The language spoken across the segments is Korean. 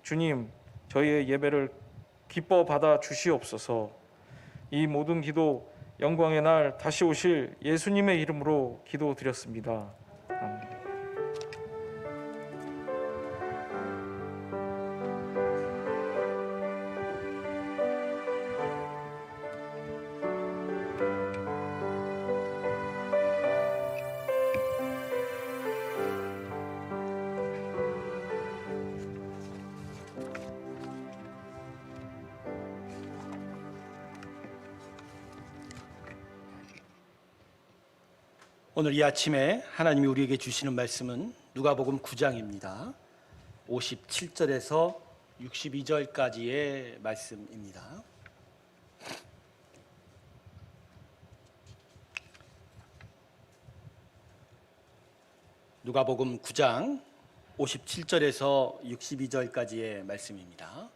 주님, 저희의 예배를 기뻐 받아 주시옵소서. 이 모든 기도 영광의 날 다시 오실 예수님의 이름으로 기도드렸습니다. 아멘. 오늘 이 아침에 하나님이 우리에게 주시는 말씀은 누가복음 9장입니다. 57절에서 62절까지의 말씀입니다. 누가복음 9장 57절에서 62절까지의 말씀입니다.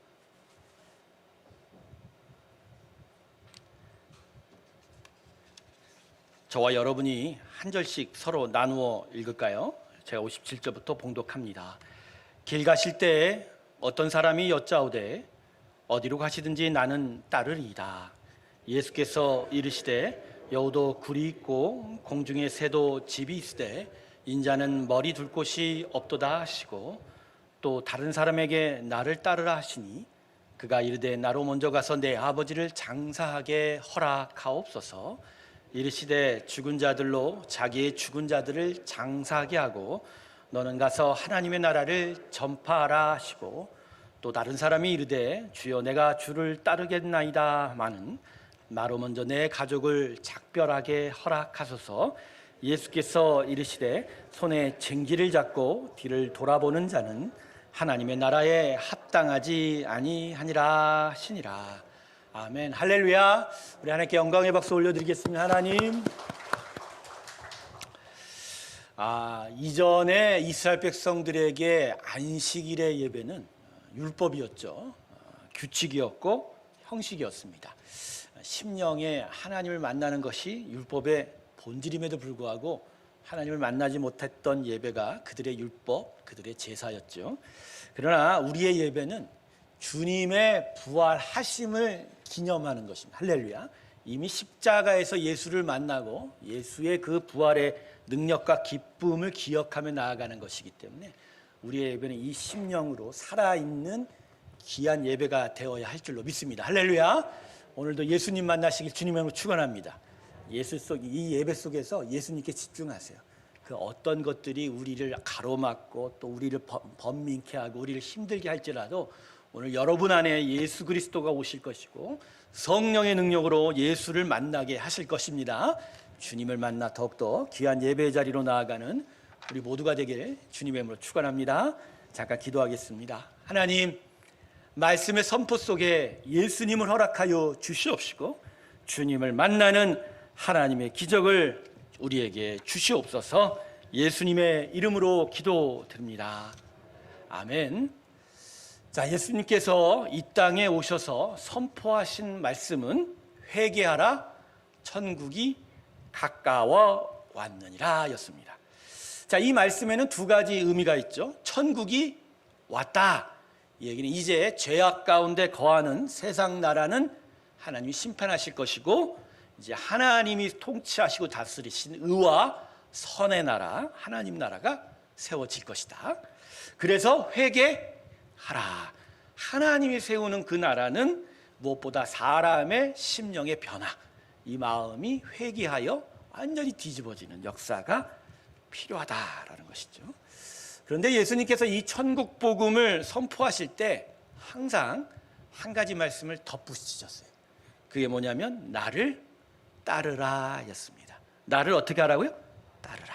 저와 여러분이 한 절씩 서로 나누어 읽을까요? 제가 57절부터 봉독합니다. 길 가실 때에 어떤 사람이 여짜오되 어디로 가시든지 나는 따르리이다. 예수께서 이르시되 여우도 굴이 있고 공중에 새도 집이 있으되 인자는 머리 둘 곳이 없도다 하시고 또 다른 사람에게 나를 따르라 하시니 그가 이르되 나로 먼저 가서 내 아버지를 장사하게 허락하옵소서. 이르시되 죽은 자들로 자기의 죽은 자들을 장사하게 하고 너는 가서 하나님의 나라를 전파하라 하시고 또 다른 사람이 이르되 주여 내가 주를 따르겠나이다마는 나로 먼저 내 가족을 작별하게 허락하소서. 예수께서 이르시되 손에 쟁기를 잡고 뒤를 돌아보는 자는 하나님의 나라에 합당하지 아니하니라 하시니라. 아멘. 할렐루야. 우리 하나님께 영광의 박수 올려드리겠습니다. 하나님, 이전에 이스라엘 백성들에게 안식일의 예배는 율법이었죠. 규칙이었고 형식이었습니다. 심령에 하나님을 만나는 것이 율법의 본질임에도 불구하고 하나님을 만나지 못했던 예배가 그들의 율법, 그들의 제사였죠. 그러나 우리의 예배는 주님의 부활하심을 기념하는 것입니다. 할렐루야. 이미 십자가에서 예수를 만나고 예수의 그 부활의 능력과 기쁨을 기억하며 나아가는 것이기 때문에 우리의 예배는 이 심령으로 살아있는 귀한 예배가 되어야 할 줄로 믿습니다. 할렐루야. 오늘도 예수님 만나시길 주님의 이름으로 축원합니다. 이 예배 속에서 예수님께 집중하세요. 그 어떤 것들이 우리를 가로막고 또 우리를 번민케 하고 우리를 힘들게 할지라도 오늘 여러분 안에 예수 그리스도가 오실 것이고 성령의 능력으로 예수를 만나게 하실 것입니다. 주님을 만나 더욱더 귀한 예배의 자리로 나아가는 우리 모두가 되길 주님의 이름으로 축원합니다. 잠깐 기도하겠습니다. 하나님, 말씀의 선포 속에 예수님을 허락하여 주시옵시고 주님을 만나는 하나님의 기적을 우리에게 주시옵소서. 예수님의 이름으로 기도드립니다. 아멘. 자, 예수님께서 이 땅에 오셔서 선포하신 말씀은 회개하라, 천국이 가까워 왔느니라 였습니다. 자, 이 말씀에는 두 가지 의미가 있죠. 천국이 왔다. 이 얘기는 이제 죄악 가운데 거하는 세상 나라는 하나님이 심판하실 것이고 이제 하나님이 통치하시고 다스리신 의와 선의 나라, 하나님 나라가 세워질 것이다. 그래서 회개하라. 하나님이 세우는 그 나라는 무엇보다 사람의 심령의 변화, 이 마음이 회개하여 완전히 뒤집어지는 역사가 필요하다라는 것이죠. 그런데 예수님께서 이 천국 복음을 선포하실 때 항상 한 가지 말씀을 덧붙이셨어요. 그게 뭐냐면 나를 따르라 였습니다. 나를 어떻게 하라고요? 따르라.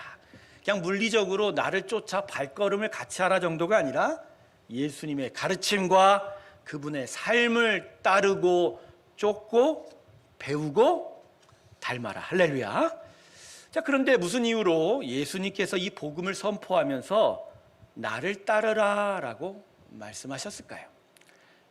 그냥 물리적으로 나를 쫓아 발걸음을 같이 하라 정도가 아니라 예수님의 가르침과 그분의 삶을 따르고 쫓고 배우고 닮아라. 할렐루야. 자, 그런데 무슨 이유로 예수님께서 이 복음을 선포하면서 나를 따르라 라고 말씀하셨을까요?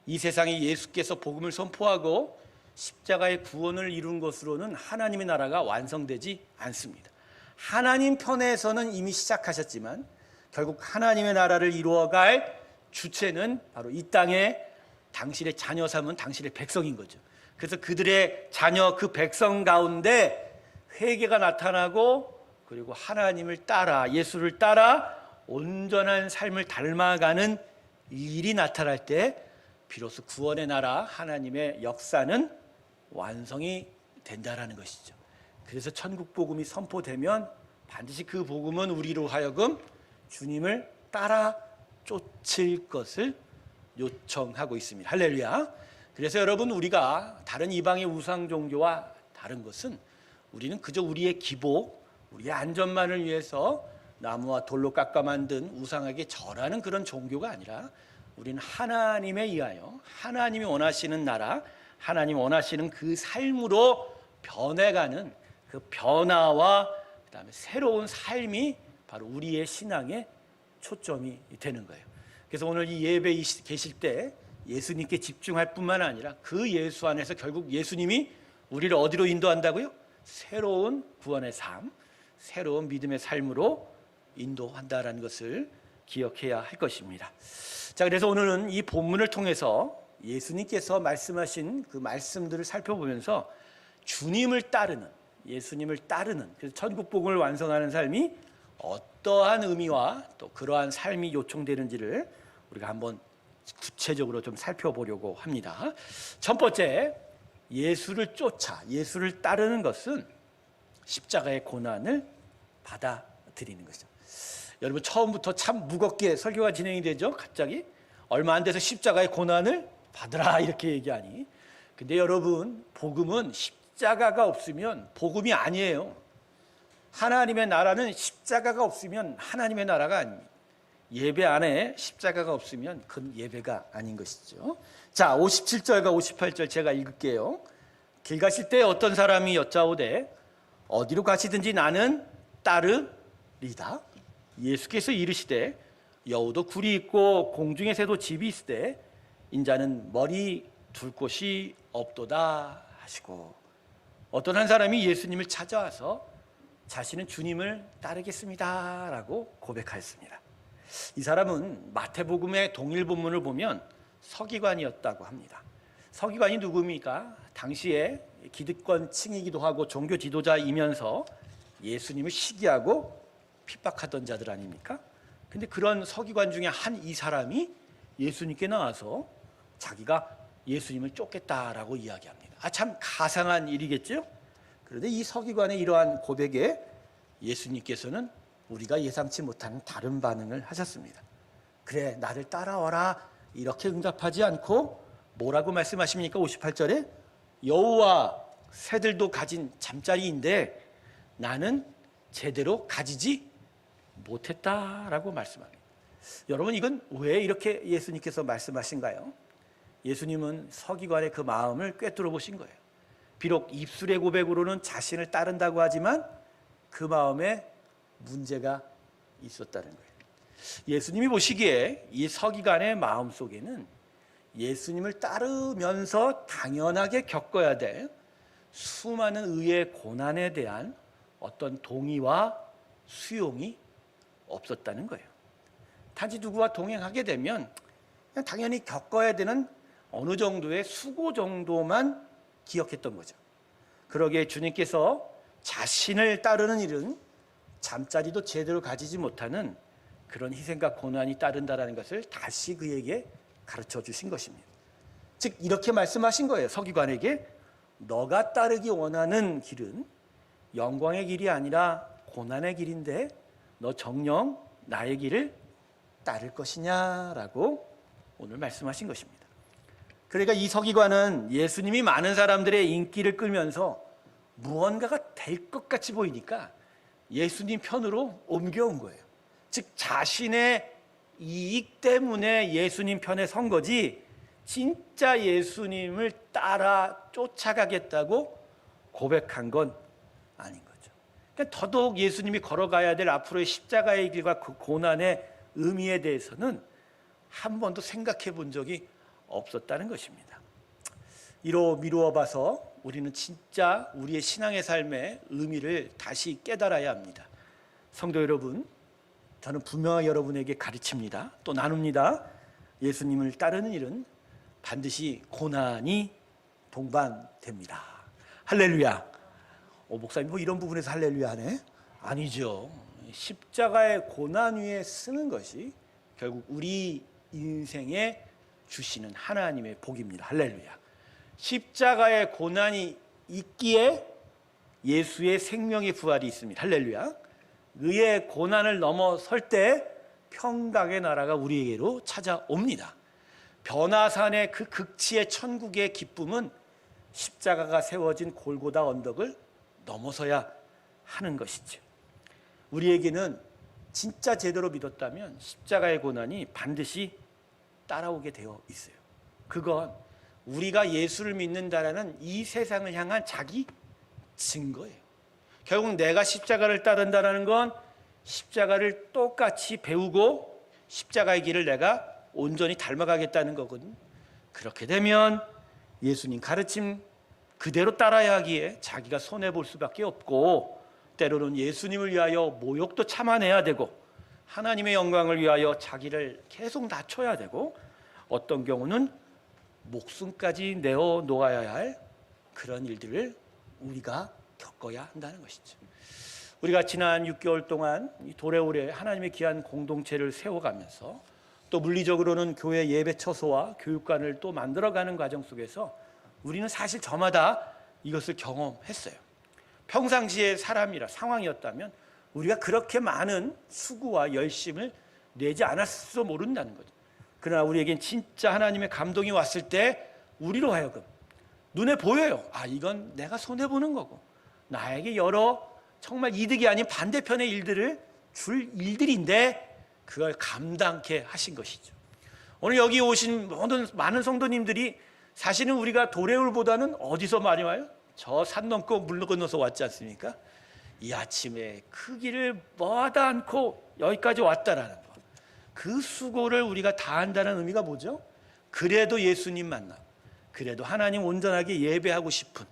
이 세상에 예수께서 복음을 선포하고 십자가의 구원을 이룬 것으로는 하나님의 나라가 완성되지 않습니다. 하나님 편에서는 이미 시작하셨지만 결국 하나님의 나라를 이루어갈 주체는 바로 이 땅에 당신의 자녀 삼은 당신의 백성인 거죠. 그래서 그들의 자녀 그 백성 가운데 회개가 나타나고 그리고 하나님을 따라 예수를 따라 온전한 삶을 닮아가는 일이 나타날 때 비로소 구원의 나라 하나님의 역사는 완성이 된다라는 것이죠. 그래서 천국 복음이 선포되면 반드시 그 복음은 우리로 하여금 주님을 따라 쫓을 것을 요청하고 있습니다. 할렐루야. 그래서 여러분, 우리가 다른 이방의 우상 종교와 다른 것은 우리는 그저 우리의 기복, 우리의 안전만을 위해서 나무와 돌로 깎아 만든 우상에게 절하는 그런 종교가 아니라 우리는 하나님에 의하여 하나님이 원하시는 나라, 하나님 원하시는 그 삶으로 변해가는 그 변화와 그다음에 새로운 삶이 바로 우리의 신앙의 초점이 되는 거예요. 그래서 오늘 이 예배 계실 때 예수님께 집중할 뿐만 아니라 그 예수 안에서 결국 예수님이 우리를 어디로 인도한다고요? 새로운 구원의 삶, 새로운 믿음의 삶으로 인도한다라는 것을 기억해야 할 것입니다. 자, 그래서 오늘은 이 본문을 통해서 예수님께서 말씀하신 그 말씀들을 살펴보면서 주님을 따르는, 예수님을 따르는, 그래서 천국 복음을 완성하는 삶이 어떠한 의미와 또 그러한 삶이 요청되는지를 우리가 한번 구체적으로 좀 살펴보려고 합니다. 첫 번째, 예수를 쫓아 예수를 따르는 것은 십자가의 고난을 받아들이는 것이죠. 여러분, 처음부터 참 무겁게 설교가 진행이 되죠. 갑자기 얼마 안 돼서 십자가의 고난을 받으라 이렇게 얘기하니. 근데 여러분, 복음은 십자가가 없으면 복음이 아니에요. 하나님의 나라는 십자가가 없으면 하나님의 나라가 아닙니다. 예배 안에 십자가가 없으면 그건 예배가 아닌 것이죠. 자, 57절과 58절 제가 읽을게요. 길 가실 때 어떤 사람이 여짜오되 어디로 가시든지 나는 따르리다. 예수께서 이르시되 여우도 굴이 있고 공중의 새도 집이 있으되 인자는 머리 둘 곳이 없도다 하시고, 어떤 한 사람이 예수님을 찾아와서 자신은 주님을 따르겠습니다 라고 고백하였습니다. 이 사람은 마태복음의 동일 본문을 보면 서기관이었다고 합니다. 서기관이 누굽니까? 당시에 기득권 층이기도 하고 종교 지도자이면서 예수님을 시기하고 핍박하던 자들 아닙니까? 근데 그런 서기관 중에 한 이 사람이 예수님께 나와서 자기가 예수님을 쫓겠다라고 이야기합니다. 참 가상한 일이겠죠? 그런데 이 서기관의 이러한 고백에 예수님께서는 우리가 예상치 못하는 다른 반응을 하셨습니다. 그래, 나를 따라와라 이렇게 응답하지 않고 뭐라고 말씀하십니까? 58절에 여우와 새들도 가진 잠자리인데 나는 제대로 가지지 못했다라고 말씀합니다. 여러분, 이건 왜 이렇게 예수님께서 말씀하신가요? 예수님은 서기관의 그 마음을 꿰뚫어 보신 거예요. 비록 입술의 고백으로는 자신을 따른다고 하지만 그 마음에 문제가 있었다는 거예요. 예수님이 보시기에 이 서기관의 마음 속에는 예수님을 따르면서 당연하게 겪어야 될 수많은 의의 고난에 대한 어떤 동의와 수용이 없었다는 거예요. 단지 누구와 동행하게 되면 그냥 당연히 겪어야 되는 어느 정도의 수고 정도만 기억했던 거죠. 그러기에 주님께서 자신을 따르는 일은 잠자리도 제대로 가지지 못하는 그런 희생과 고난이 따른다는 것을 다시 그에게 가르쳐 주신 것입니다. 즉 이렇게 말씀하신 거예요. 서기관에게 너가 따르기 원하는 길은 영광의 길이 아니라 고난의 길인데 너 정녕 나의 길을 따를 것이냐라고 오늘 말씀하신 것입니다. 그러니까 이 서기관은 예수님이 많은 사람들의 인기를 끌면서 무언가가 될 것 같이 보이니까 예수님 편으로 옮겨온 거예요. 즉 자신의 이익 때문에 예수님 편에 선 거지 진짜 예수님을 따라 쫓아가겠다고 고백한 건 아닌 거죠. 그러니까 더더욱 예수님이 걸어가야 될 앞으로의 십자가의 길과 그 고난의 의미에 대해서는 한 번도 생각해 본 적이 없었다는 것입니다. 이로 미루어 봐서 우리는 진짜 우리의 신앙의 삶의 의미를 다시 깨달아야 합니다. 성도 여러분, 저는 분명히 여러분에게 가르칩니다. 또 나눕니다. 예수님을 따르는 일은 반드시 고난이 동반됩니다. 할렐루야. 목사님 뭐 이런 부분에서 할렐루야 하네? 아니죠. 십자가의 고난 위에 쓰는 것이 결국 우리 인생에 주시는 하나님의 복입니다. 할렐루야. 십자가의 고난이 있기에 예수의 생명의 부활이 있습니다. 할렐루야. 의의 고난을 넘어설 때 평강의 나라가 우리에게로 찾아옵니다. 변화산의 그 극치의 천국의 기쁨은 십자가가 세워진 골고다 언덕을 넘어서야 하는 것이죠. 우리에게는 진짜 제대로 믿었다면 십자가의 고난이 반드시 따라오게 되어 있어요. 그건 우리가 예수를 믿는다라는 이 세상을 향한 자기 증거예요. 결국 내가 십자가를 따른다는 건 십자가를 똑같이 배우고 십자가의 길을 내가 온전히 닮아가겠다는 거거든. 그렇게 되면 예수님 가르침 그대로 따라야 하기에 자기가 손해볼 수밖에 없고, 때로는 예수님을 위하여 모욕도 참아내야 되고 하나님의 영광을 위하여 자기를 계속 낮춰야 되고, 어떤 경우는 목숨까지 내어 놓아야 할 그런 일들을 우리가 겪어야 한다는 것이죠. 우리가 지난 6개월 동안 도래오래 하나님의 귀한 공동체를 세워가면서 또 물리적으로는 교회 예배 처소와 교육관을 또 만들어가는 과정 속에서 우리는 사실 저마다 이것을 경험했어요. 평상시의 사람이라 상황이었다면 우리가 그렇게 많은 수고와 열심을 내지 않았을지도 모른다는 거죠. 그러나 우리에겐 진짜 하나님의 감동이 왔을 때 우리로 하여금 눈에 보여요. 이건 내가 손해보는 거고 나에게 여러 정말 이득이 아닌 반대편의 일들을 줄 일들인데 그걸 감당케 하신 것이죠. 오늘 여기 오신 모든 많은 성도님들이 사실은 우리가 도래울보다는 어디서 많이 와요? 저 산 넘고 물 건너서 왔지 않습니까? 이 아침에 그 길을 뭐하다 않고 여기까지 왔다라는 것, 그 수고를 우리가 다한다는 의미가 뭐죠? 그래도 예수님 만나, 그래도 하나님 온전하게 예배하고 싶은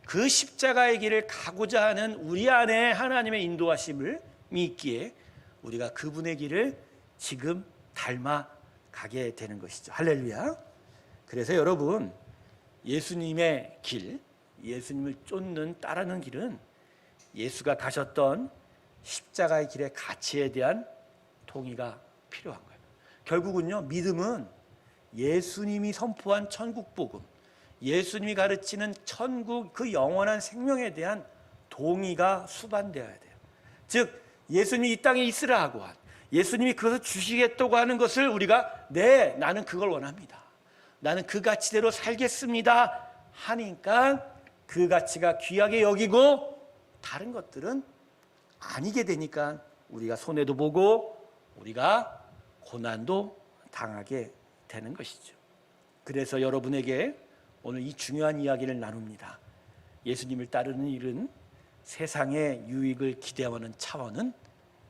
그 십자가의 길을 가고자 하는 우리 안에 하나님의 인도하심을 있기에 우리가 그분의 길을 지금 닮아가게 되는 것이죠. 할렐루야. 그래서 여러분, 예수님의 길, 예수님을 쫓는 따르는 길은 예수가 가셨던 십자가의 길의 가치에 대한 동의가 필요한 거예요. 결국은요, 믿음은 예수님이 선포한 천국 복음, 예수님이 가르치는 천국 그 영원한 생명에 대한 동의가 수반되어야 돼요. 즉 예수님이 이 땅에 있으라 하고 한, 예수님이 그것을 주시겠다고 하는 것을 우리가 네, 나는 그걸 원합니다, 나는 그 가치대로 살겠습니다 하니까 그 가치가 귀하게 여기고 다른 것들은 아니게 되니까 우리가 손해도 보고 우리가 고난도 당하게 되는 것이죠. 그래서 여러분에게 오늘 이 중요한 이야기를 나눕니다. 예수님을 따르는 일은 세상의 유익을 기대하는 차원은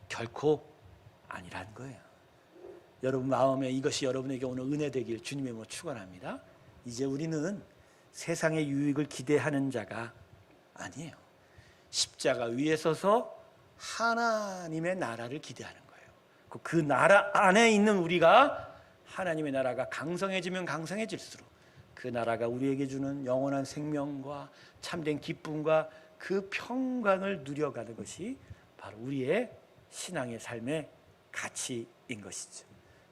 결코 아니라는 거예요. 여러분 마음에 이것이 여러분에게 오늘 은혜 되길 주님의 이름으로 축원합니다. 이제 우리는 세상의 유익을 기대하는 자가 아니에요. 십자가 위에 서서 하나님의 나라를 기대하는 거예요. 그 나라 안에 있는 우리가 하나님의 나라가 강성해지면 강성해질수록 그 나라가 우리에게 주는 영원한 생명과 참된 기쁨과 그 평강을 누려가는 것이 바로 우리의 신앙의 삶의 가치인 것이죠.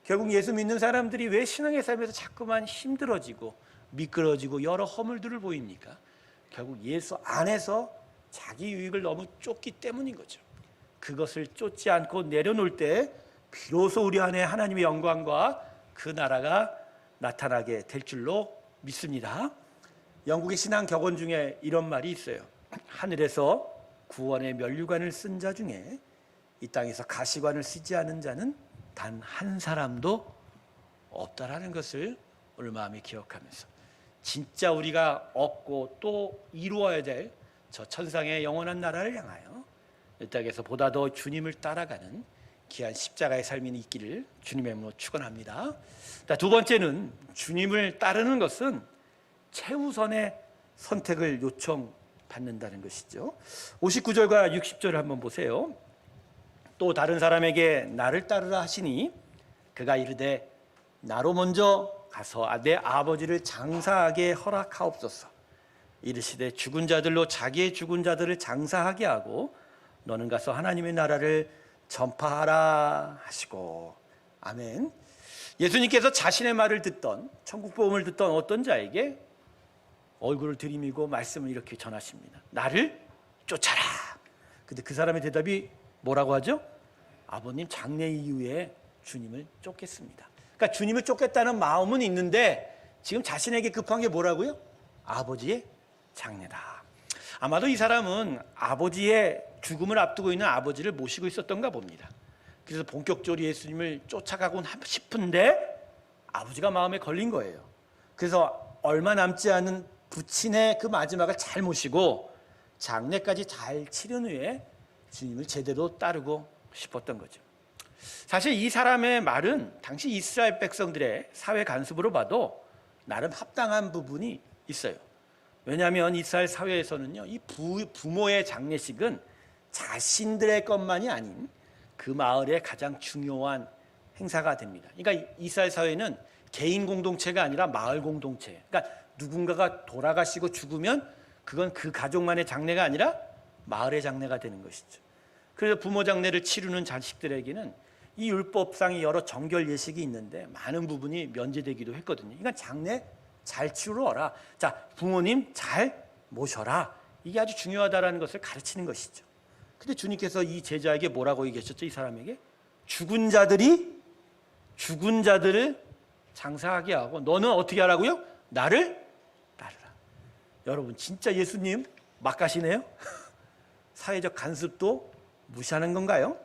결국 예수 믿는 사람들이 왜 신앙의 삶에서 자꾸만 힘들어지고 미끄러지고 여러 허물들을 보입니까? 결국 예수 안에서 자기 유익을 너무 쫓기 때문인 거죠. 그것을 쫓지 않고 내려놓을 때 비로소 우리 안에 하나님의 영광과 그 나라가 나타나게 될 줄로 믿습니다. 영국의 신앙 격언 중에 이런 말이 있어요. 하늘에서 구원의 면류관을 쓴 자 중에 이 땅에서 가시관을 쓰지 않은 자는 단 한 사람도 없다라는 것을 오늘 마음에 기억하면서 진짜 우리가 얻고 또 이루어야 될 저 천상의 영원한 나라를 향하여 이 땅에서 보다 더 주님을 따라가는 귀한 십자가의 삶이 있기를 주님의 이름으로 축원합니다. 두 번째는 주님을 따르는 것은 최우선의 선택을 요청받는다는 것이죠. 59절과 60절을 한번 보세요. 또 다른 사람에게 나를 따르라 하시니 그가 이르되 나로 먼저 가서 내 아버지를 장사하게 허락하옵소서. 이르시되 죽은 자들로 자기의 죽은 자들을 장사하게 하고 너는 가서 하나님의 나라를 전파하라 하시고. 아멘. 예수님께서 자신의 말을 듣던, 천국 복음을 듣던 어떤 자에게 얼굴을 들이미고 말씀을 이렇게 전하십니다. 나를 쫓아라. 근데 그 사람의 대답이 뭐라고 하죠? 아버님 장례 이후에 주님을 쫓겠습니다. 그러니까 주님을 쫓겠다는 마음은 있는데 지금 자신에게 급한 게 뭐라고요? 아버지의 장례다. 아마도 이 사람은 아버지의 죽음을 앞두고 있는 아버지를 모시고 있었던가 봅니다. 그래서 본격적으로 예수님을 쫓아가곤 싶은데 아버지가 마음에 걸린 거예요. 그래서 얼마 남지 않은 부친의 그 마지막을 잘 모시고 장례까지 잘 치른 후에 주님을 제대로 따르고 싶었던 거죠. 사실 이 사람의 말은 당시 이스라엘 백성들의 사회 간섭으로 봐도 나름 합당한 부분이 있어요. 왜냐하면 이스라엘 사회에서는요, 이 부모의 장례식은 자신들의 것만이 아닌 그 마을의 가장 중요한 행사가 됩니다. 그러니까 이스라엘 사회는 개인 공동체가 아니라 마을 공동체. 그러니까 누군가가 돌아가시고 죽으면 그건 그 가족만의 장례가 아니라 마을의 장례가 되는 것이죠. 그래서 부모 장례를 치르는 자식들에게는 이 율법상의 여러 정결 예식이 있는데 많은 부분이 면제되기도 했거든요. 그러니까 장례 잘 치르러 와라. 자, 부모님 잘 모셔라. 이게 아주 중요하다는 것을 가르치는 것이죠. 근데 주님께서 이 제자에게 뭐라고 얘기하셨죠? 이 사람에게 죽은 자들을 장사하게 하고 너는 어떻게 하라고요? 나를 따르라. 여러분 진짜 예수님 막 가시네요. 사회적 간섭도 무시하는 건가요?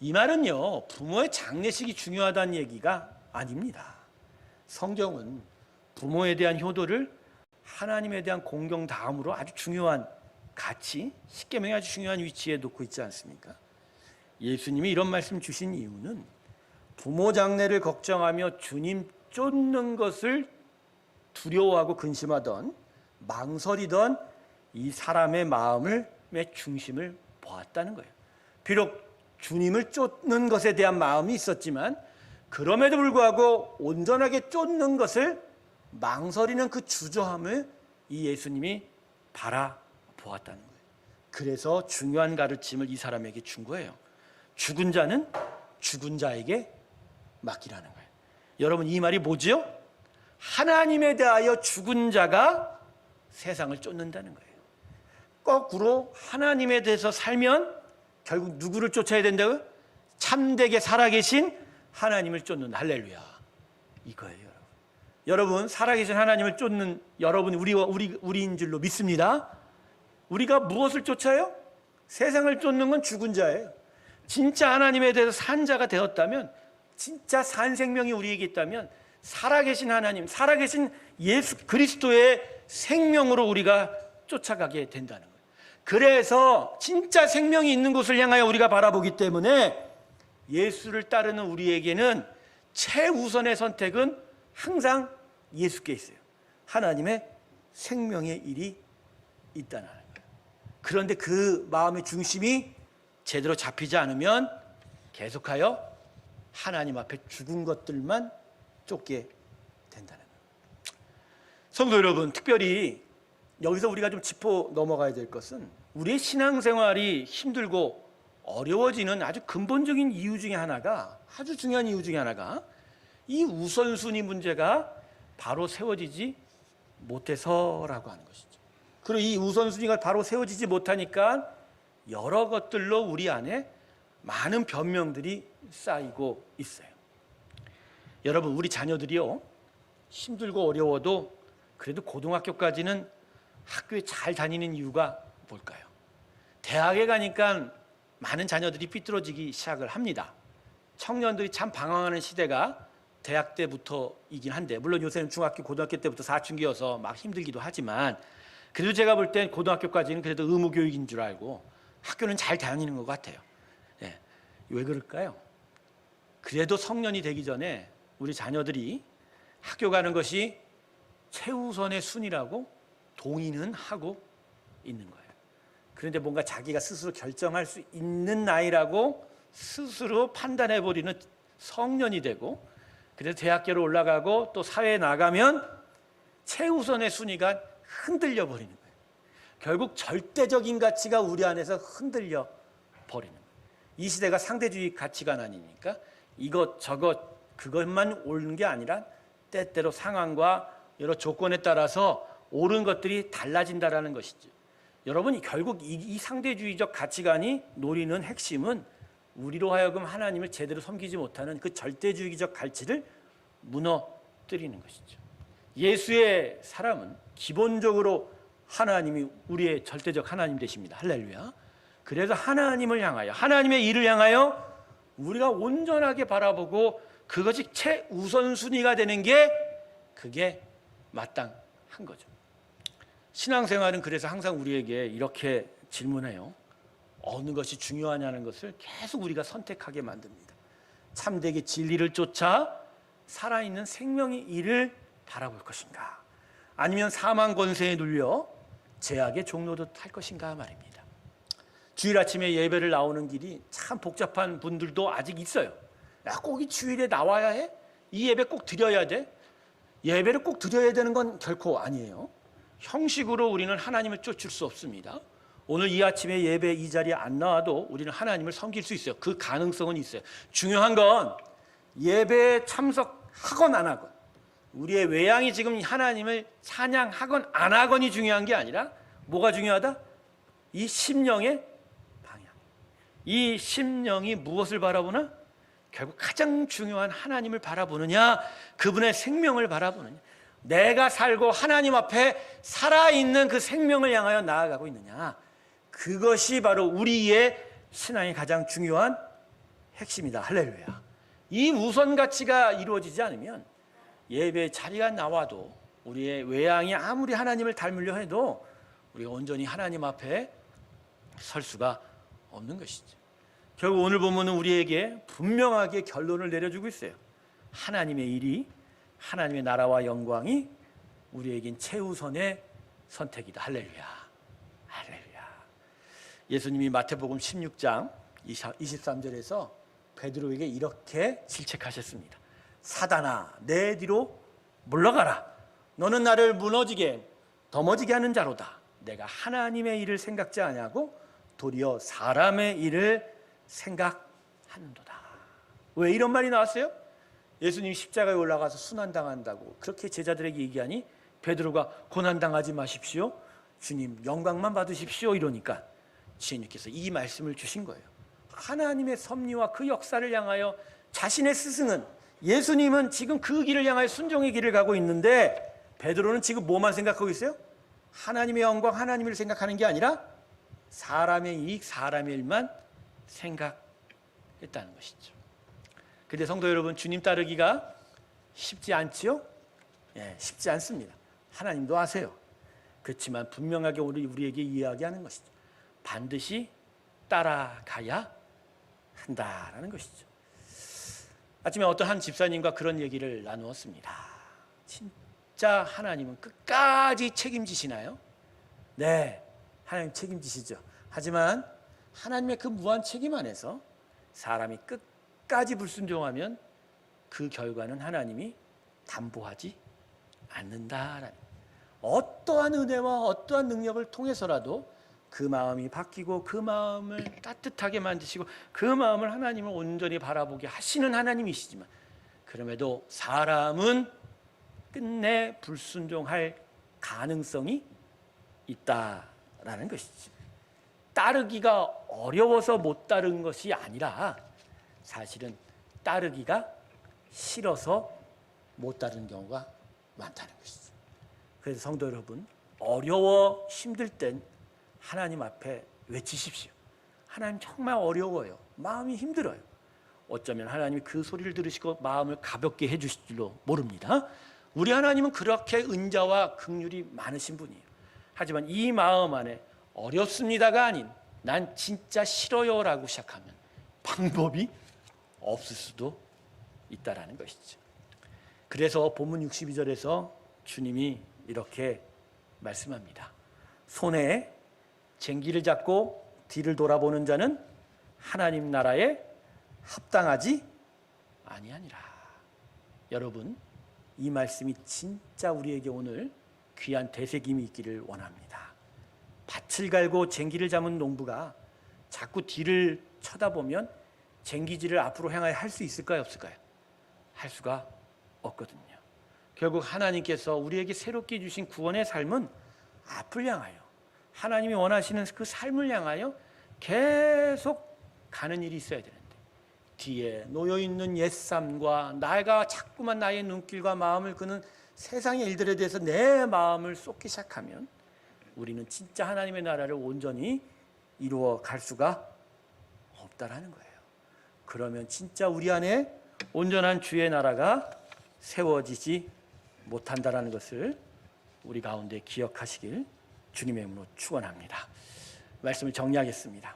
이 말은요, 부모의 장례식이 중요하다는 얘기가 아닙니다. 성경은 부모에 대한 효도를 하나님에 대한 공경 다음으로 아주 중요한 가치, 십계명의 아주 중요한 위치에 놓고 있지 않습니까? 예수님이 이런 말씀 주신 이유는 부모 장례를 걱정하며 주님 쫓는 것을 두려워하고 근심하던, 망설이던 이 사람의 마음의 중심을 보았다는 거예요. 비록 주님을 쫓는 것에 대한 마음이 있었지만 그럼에도 불구하고 온전하게 쫓는 것을 망설이는 그 주저함을 이 예수님이 바라보았다는 거예요. 그래서 중요한 가르침을 이 사람에게 준 거예요. 죽은 자는 죽은 자에게 맡기라는 거예요. 여러분 이 말이 뭐죠? 하나님에 대하여 죽은 자가 세상을 쫓는다는 거예요. 거꾸로 하나님에 대해서 살면 결국 누구를 쫓아야 된다고요? 참되게 살아계신 하나님을 쫓는, 할렐루야, 이거예요. 여러분 살아계신 하나님을 쫓는 여러분이 우리인 줄로 믿습니다. 우리가 무엇을 쫓아요? 세상을 쫓는 건 죽은 자예요. 진짜 하나님에 대해서 산 자가 되었다면, 진짜 산 생명이 우리에게 있다면 살아계신 하나님, 살아계신 예수 그리스도의 생명으로 우리가 쫓아가게 된다는 거예요. 그래서 진짜 생명이 있는 곳을 향하여 우리가 바라보기 때문에 예수를 따르는 우리에게는 최우선의 선택은 항상 예수께 있어요. 하나님의 생명의 일이 있다는 거예요. 그런데 그 마음의 중심이 제대로 잡히지 않으면 계속하여 하나님 앞에 죽은 것들만 쫓게 된다는 거예요. 성도 여러분, 특별히 여기서 우리가 좀 짚어 넘어가야 될 것은 우리의 신앙생활이 힘들고 어려워지는 아주 근본적인 이유 중에 하나가, 아주 중요한 이유 중에 하나가 이 우선순위 문제가 바로 세워지지 못해서라고 하는 것이죠. 그리고 이 우선순위가 바로 세워지지 못하니까 여러 것들로 우리 안에 많은 변명들이 쌓이고 있어요. 여러분 우리 자녀들이요, 힘들고 어려워도 그래도 고등학교까지는 학교에 잘 다니는 이유가 뭘까요? 대학에 가니까 많은 자녀들이 삐뚤어지기 시작을 합니다. 청년들이 참 방황하는 시대가 대학 때부터이긴 한데, 물론 요새는 중학교, 고등학교 때부터 사춘기여서 막 힘들기도 하지만 그래도 제가 볼 땐 고등학교까지는 그래도 의무교육인 줄 알고 학교는 잘 다니는 것 같아요. 예. 왜 그럴까요? 그래도 성년이 되기 전에 우리 자녀들이 학교 가는 것이 최우선의 순위라고 동의는 하고 있는 거예요. 그런데 뭔가 자기가 스스로 결정할 수 있는 나이라고 스스로 판단해버리는 성년이 되고, 그래서 대학교로 올라가고 또 사회에 나가면 최우선의 순위가 흔들려 버리는 거예요. 결국 절대적인 가치가 우리 안에서 흔들려 버리는 거예요. 이 시대가 상대주의 가치관 아닙니까? 이것 저것 그것만 옳은 게 아니라 때때로 상황과 여러 조건에 따라서 옳은 것들이 달라진다라는 것이죠. 여러분, 결국 이 상대주의적 가치관이 노리는 핵심은 우리로 하여금 하나님을 제대로 섬기지 못하는 그 절대주의적 가치를 무너뜨리는 것이죠. 예수의 사람은 기본적으로 하나님이 우리의 절대적 하나님 되십니다. 할렐루야. 그래서 하나님을 향하여, 하나님의 일을 향하여 우리가 온전하게 바라보고 그것이 최우선순위가 되는 게 그게 마땅한 거죠. 신앙생활은 그래서 항상 우리에게 이렇게 질문해요. 어느 것이 중요하냐는 것을 계속 우리가 선택하게 만듭니다. 참되게 진리를 쫓아 살아있는 생명의 일을 바라볼 것인가, 아니면 사망 권세에 눌려 죄악의 종로도 탈 것인가 말입니다. 주일 아침에 예배를 나오는 길이 참 복잡한 분들도 아직 있어요. 야, 꼭 이 주일에 나와야 해? 이 예배 꼭 드려야 돼? 예배를 꼭 드려야 되는 건 결코 아니에요. 형식으로 우리는 하나님을 쫓을 수 없습니다. 오늘 이 아침에 예배 이 자리에 안 나와도 우리는 하나님을 섬길 수 있어요. 그 가능성은 있어요. 중요한 건 예배에 참석하건 안 하건, 우리의 외양이 지금 하나님을 찬양하건 안 하건이 중요한 게 아니라 뭐가 중요하다? 이 심령의 방향. 이 심령이 무엇을 바라보나? 결국 가장 중요한 하나님을 바라보느냐, 그분의 생명을 바라보느냐, 내가 살고 하나님 앞에 살아있는 그 생명을 향하여 나아가고 있느냐, 그것이 바로 우리의 신앙의 가장 중요한 핵심이다. 할렐루야. 이 우선 가치가 이루어지지 않으면 예배 자리가 나와도 우리의 외양이 아무리 하나님을 닮으려 해도 우리가 온전히 하나님 앞에 설 수가 없는 것이죠. 결국 오늘 본문은 우리에게 분명하게 결론을 내려주고 있어요. 하나님의 일이, 하나님의 나라와 영광이 우리에겐 최우선의 선택이다. 할렐루야. 할렐루야. 예수님이 마태복음 16장 23절에서 베드로에게 이렇게 질책하셨습니다. 사단아, 내 뒤로 물러가라. 너는 나를 무너지게 넘어지게 하는 자로다. 내가 하나님의 일을 생각지 아니하고 도리어 사람의 일을 생각하는도다. 왜 이런 말이 나왔어요? 예수님이 십자가에 올라가서 순환당한다고 그렇게 제자들에게 얘기하니 베드로가 고난당하지 마십시오, 주님 영광만 받으십시오 이러니까 주님께서 이 말씀을 주신 거예요. 하나님의 섭리와 그 역사를 향하여 자신의 스승은, 예수님은 지금 그 길을 향하여 순종의 길을 가고 있는데 베드로는 지금 뭐만 생각하고 있어요? 하나님의 영광, 하나님을 생각하는 게 아니라 사람의 이익, 사람의 일만 생각했다는 것이죠. 그런데 성도 여러분, 주님 따르기가 쉽지 않지요? 예, 쉽지 않습니다. 하나님도 아세요. 그렇지만 분명하게 우리에게 이야기하는 것이죠. 반드시 따라가야 한다라는 것이죠. 아침에 어떤 한 집사님과 그런 얘기를 나누었습니다. 진짜 하나님은 끝까지 책임지시나요? 네, 하나님 책임지시죠. 하지만 하나님의 그 무한 책임 안에서 사람이 끝까지 불순종하면 그 결과는 하나님이 담보하지 않는다라는, 어떠한 은혜와 어떠한 능력을 통해서라도 그 마음이 바뀌고 그 마음을 따뜻하게 만드시고 그 마음을 하나님을 온전히 바라보게 하시는 하나님이시지만, 그럼에도 사람은 끝내 불순종할 가능성이 있다라는 것이지. 따르기가 어려워서 못 따른 것이 아니라 사실은 따르기가 싫어서 못 따르는 경우가 많다는 것이죠. 그래서 성도 여러분, 어려워 힘들 땐 하나님 앞에 외치십시오. 하나님 정말 어려워요. 마음이 힘들어요. 어쩌면 하나님이 그 소리를 들으시고 마음을 가볍게 해주실지도 모릅니다. 우리 하나님은 그렇게 은자와 긍휼이 많으신 분이에요. 하지만 이 마음 안에 어렵습니다가 아닌 난 진짜 싫어요라고 시작하면 방법이 없을 수도 있다라는 것이죠. 그래서 본문 62절에서 주님이 이렇게 말씀합니다. 손에 쟁기를 잡고 뒤를 돌아보는 자는 하나님 나라에 합당하지 아니하니라. 여러분, 이 말씀이 진짜 우리에게 오늘 귀한 되새김이 있기를 원합니다. 밭을 갈고 쟁기를 잡은 농부가 자꾸 뒤를 쳐다보면 쟁기질을 앞으로 향하여 할 수 있을까요, 없을까요? 할 수가 없거든요. 결국 하나님께서 우리에게 새롭게 주신 구원의 삶은 앞을 향하여, 하나님이 원하시는 그 삶을 향하여 계속 가는 일이 있어야 되는데, 뒤에 놓여있는 옛삶과 내가 자꾸만 나의 눈길과 마음을 끄는 세상의 일들에 대해서 내 마음을 쏟기 시작하면 우리는 진짜 하나님의 나라를 온전히 이루어 갈 수가 없다라는 거예요. 그러면 진짜 우리 안에 온전한 주의 나라가 세워지지 못한다라는 것을 우리 가운데 기억하시길 주님의 이름으로 축원합니다. 말씀을 정리하겠습니다.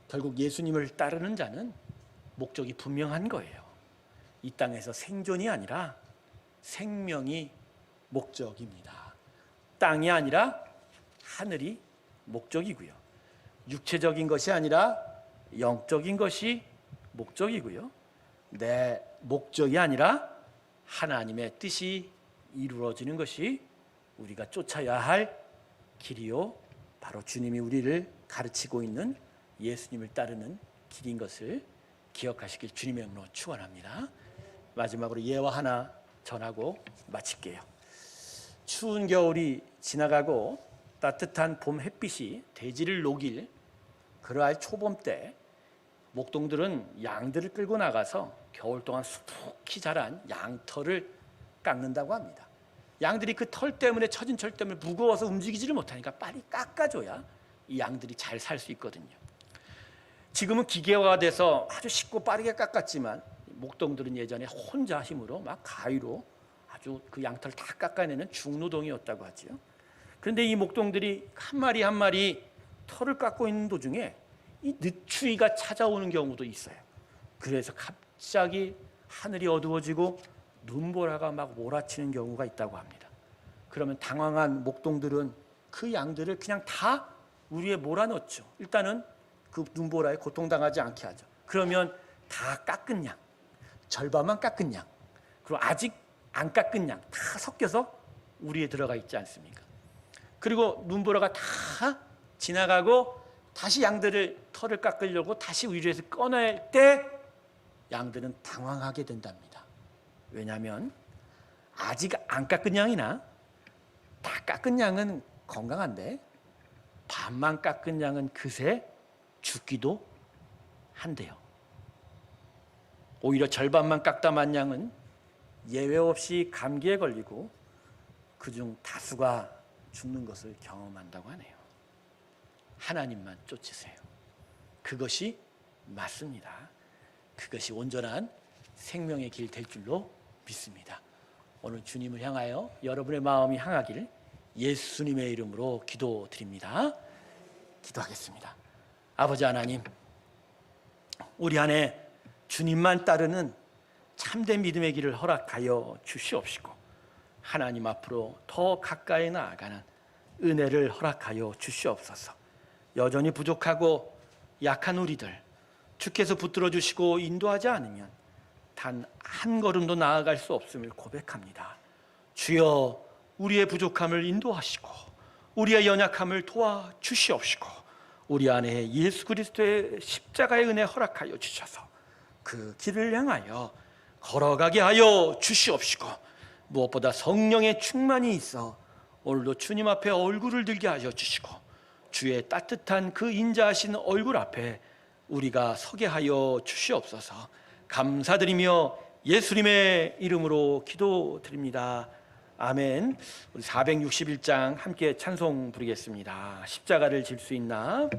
결국 예수님을 따르는 자는 목적이 분명한 거예요. 이 땅에서 생존이 아니라 생명이 목적입니다. 땅이 아니라 하늘이 목적이고요. 육체적인 것이 아니라 영적인 것이 목적이고요. 내 목적이 아니라 하나님의 뜻이 이루어지는 것이 우리가 쫓아야 할 길이요, 바로 주님이 우리를 가르치고 있는 예수님을 따르는 길인 것을 기억하시길 주님의 이름으로 축원합니다. 마지막으로 예화 하나 전하고 마칠게요. 추운 겨울이 지나가고 따뜻한 봄 햇빛이 대지를 녹일 그러할 초봄 때 목동들은 양들을 끌고 나가서 겨울 동안 수북히 자란 양털을 깎는다고 합니다. 양들이 그 털 때문에, 처진 털 때문에 무거워서 움직이지를 못하니까 빨리 깎아줘야 이 양들이 잘 살 수 있거든요. 지금은 기계화가 돼서 아주 쉽고 빠르게 깎았지만 목동들은 예전에 혼자 힘으로 막 가위로 아주 그 양털을 다 깎아내는 중노동이었다고 하지요. 그런데 이 목동들이 한 마리 한 마리 털을 깎고 있는 도중에 이 늦추위가 찾아오는 경우도 있어요. 그래서 갑자기 하늘이 어두워지고 눈보라가 막 몰아치는 경우가 있다고 합니다. 그러면 당황한 목동들은 그 양들을 그냥 다 우리에 몰아넣죠. 일단은 그 눈보라에 고통당하지 않게 하죠. 그러면 다 깎은 양, 절반만 깎은 양, 그리고 아직 안 깎은 양 다 섞여서 우리에 들어가 있지 않습니까? 그리고 눈보라가 다 지나가고 다시 양들을 털을 깎으려고 다시 우리에서 꺼낼 때 양들은 당황하게 된답니다. 왜냐하면 아직 안 깎은 양이나 다 깎은 양은 건강한데 반만 깎은 양은 그새 죽기도 한대요. 오히려 절반만 깎다 만 양은 예외 없이 감기에 걸리고 그중 다수가 죽는 것을 경험한다고 하네요. 하나님만 쫓으세요. 그것이 맞습니다. 그것이 온전한 생명의 길 될 줄로 믿습니다. 오늘 주님을 향하여 여러분의 마음이 향하기를 예수님의 이름으로 기도드립니다. 기도하겠습니다. 아버지 하나님, 우리 안에 주님만 따르는 참된 믿음의 길을 허락하여 주시옵시고 하나님 앞으로 더 가까이 나아가는 은혜를 허락하여 주시옵소서. 여전히 부족하고 약한 우리들 주께서 붙들어 주시고 인도하지 않으면 단 한 걸음도 나아갈 수 없음을 고백합니다. 주여, 우리의 부족함을 인도하시고 우리의 연약함을 도와주시옵시고 우리 안에 예수 그리스도의 십자가의 은혜 허락하여 주셔서 그 길을 향하여 걸어가게 하여 주시옵시고 무엇보다 성령의 충만이 있어 오늘도 주님 앞에 얼굴을 들게 하여 주시고 주의 따뜻한 그 인자하신 얼굴 앞에 우리가 서게 하여 주시옵소서. 감사드리며 예수님의 이름으로 기도드립니다. 아멘. 우리 461장 함께 찬송 부르겠습니다. 십자가를 질 수 있나?